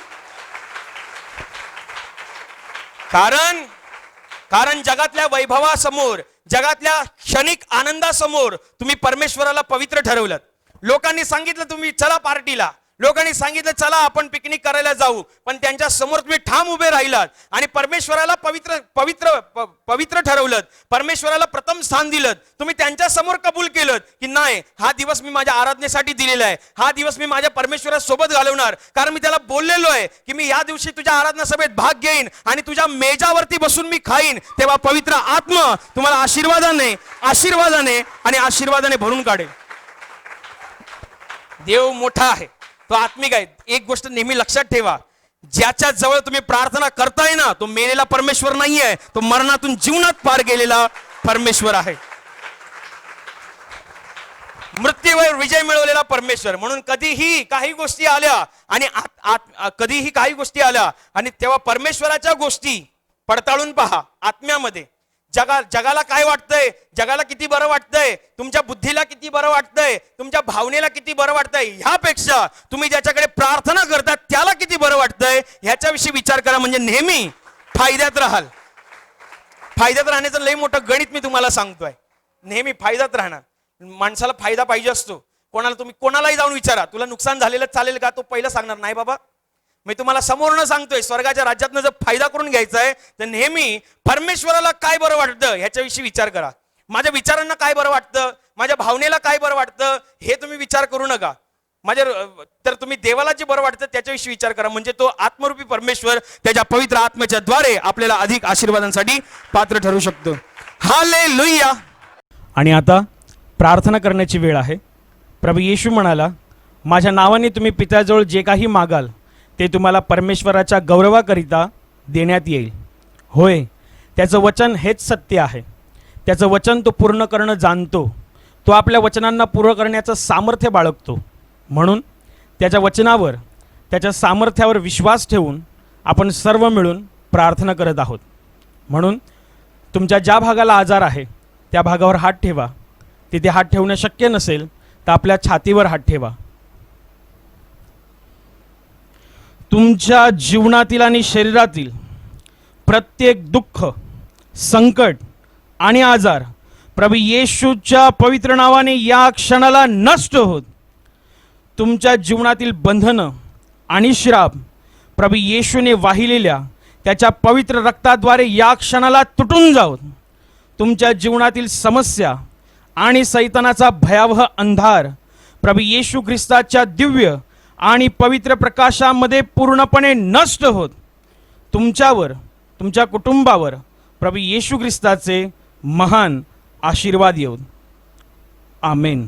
कारण जगातल्या वैभवासमोर, जगातल्या क्षणिक आनंदासमोर तुम्ही परमेश्वराला पवित्र ठरवलं. लोकांनी सांगितलं तुम्ही चला पार्टीला, लोकांनी सांगितलं चला आपण पिकनिक करायला जाऊ, पण त्यांच्या समोर तुम्ही ठाम उभे राहिलात आणि परमेश्वराला पवित्र ठरवलं, परमेश्वराला प्रथम स्थान दिलं. तुम्ही त्यांच्या समोर कबूल केलं की नाही हा दिवस मी माझ्या आराधनेसाठी दिलेला आहे, हा दिवस मी माझ्या परमेश्वरासोबत घालवणार, कारण मी त्याला बोललेलो आहे की मी या दिवशी तुझ्या आराधना सभेत भाग घेईन आणि तुझ्या मेजावरती बसून मी खाईन. तेव्हा पवित्र आत्मा तुम्हाला आशीर्वादाने भरून काढेल. देव मोठा आहे, तो आत्मिक आहे. एक गोष्ट नेहमी लक्षात ठेवा, ज्याच्या जवळ तुम्ही प्रार्थना करताय ना तो मेलेला परमेश्वर नाहीये, तो मरणातून जीवनात पार गेलेला परमेश्वर आहे, मृत्यूवर विजय मिळवलेला परमेश्वर. म्हणून कधीही काही गोष्टी आल्या आणि तेव्हा परमेश्वराच्या गोष्टी पडताळून पहा आत्म्यामध्ये. जगाला काय वाटतंय, जगाला किती बरं वाटतंय, तुमच्या बुद्धीला किती बरं वाटतंय, तुमच्या भावनेला किती बरं वाटतंय, ह्यापेक्षा तुम्ही ज्याच्याकडे प्रार्थना करता त्याला किती बरं वाटतंय ह्याच्याविषयी विचार करा. म्हणजे नेहमी फायद्यात राहाल. फायद्यात राहण्याचं लई मोठं गणित मी तुम्हाला सांगतोय. नेहमी फायद्यात राहणार. माणसाला फायदा पाहिजे असतो. कोणालाही जाऊन विचारा तुला नुकसान झालेलं चालेल का, तो पहिला सांगणार नाही बाबा. मी तुम्हाला समोरनं सांगतोय स्वर्गाच्या राज्यातनं जर फायदा करून घ्यायचा आहे तर नेहमी परमेश्वराला काय बरं वाटतं ह्याच्याविषयी विचार करा. माझ्या विचारांना काय बरं वाटतं, माझ्या भावनेला काय बरं वाटतं हे तुम्ही विचार करू नका. तर तुम्ही देवाला जे बरं वाटतं त्याच्याविषयी विचार करा. म्हणजे तो आत्मरूपी परमेश्वर त्याच्या पवित्र आत्म्याच्या द्वारे आपल्याला अधिक आशीर्वादांसाठी पात्र ठरू शकतो. हालेलुया. आणि आता प्रार्थना करण्याची वेळ आहे. प्रभू येशू म्हणाला माझ्या नावाने तुम्ही पित्याजवळ जे काही मागाल ते तुम्हाला परमेश्वराच्या गौरवाकरिता देण्यात येईल. होय, त्याचं वचन हेच सत्य आहे. त्याचं वचन तो पूर्ण करणं जाणतो. तो आपल्या वचनांना पूर्ण करण्याचं सामर्थ्य बाळगतो. म्हणून त्याच्या वचनावर, त्याच्या सामर्थ्यावर विश्वास ठेवून आपण सर्व मिळून प्रार्थना करत आहोत. म्हणून तुमच्या ज्या भागाला आजार आहे त्या भागावर हात ठेवा. तिथे हात ठेवणं शक्य नसेल तर आपल्या छातीवर हात ठेवा. तुमच्या जीवनातील आणि शरीरातील प्रत्येक दुःख, संकट आणि आजार प्रभू येशूच्या पवित्र नावाने या क्षणाला नष्ट होत. तुमच्या जीवनातील बंधनं आणि श्राप प्रभू येशूने वाहिलेल्या त्याच्या पवित्र रक्ताद्वारे या क्षणाला तुटून जावत. तुमच्या जीवनातील समस्या आणि सैतानाचा भयावह अंधार प्रभू येशू ख्रिस्ताच्या दिव्य आणि पवित्र प्रकाशामध्ये पूर्णपणे नष्ट होत. तुमच्यावर, तुमच्या कुटुंबावर प्रभू येशू ख्रिस्ताचे महान आशीर्वाद येऊ. आमेन.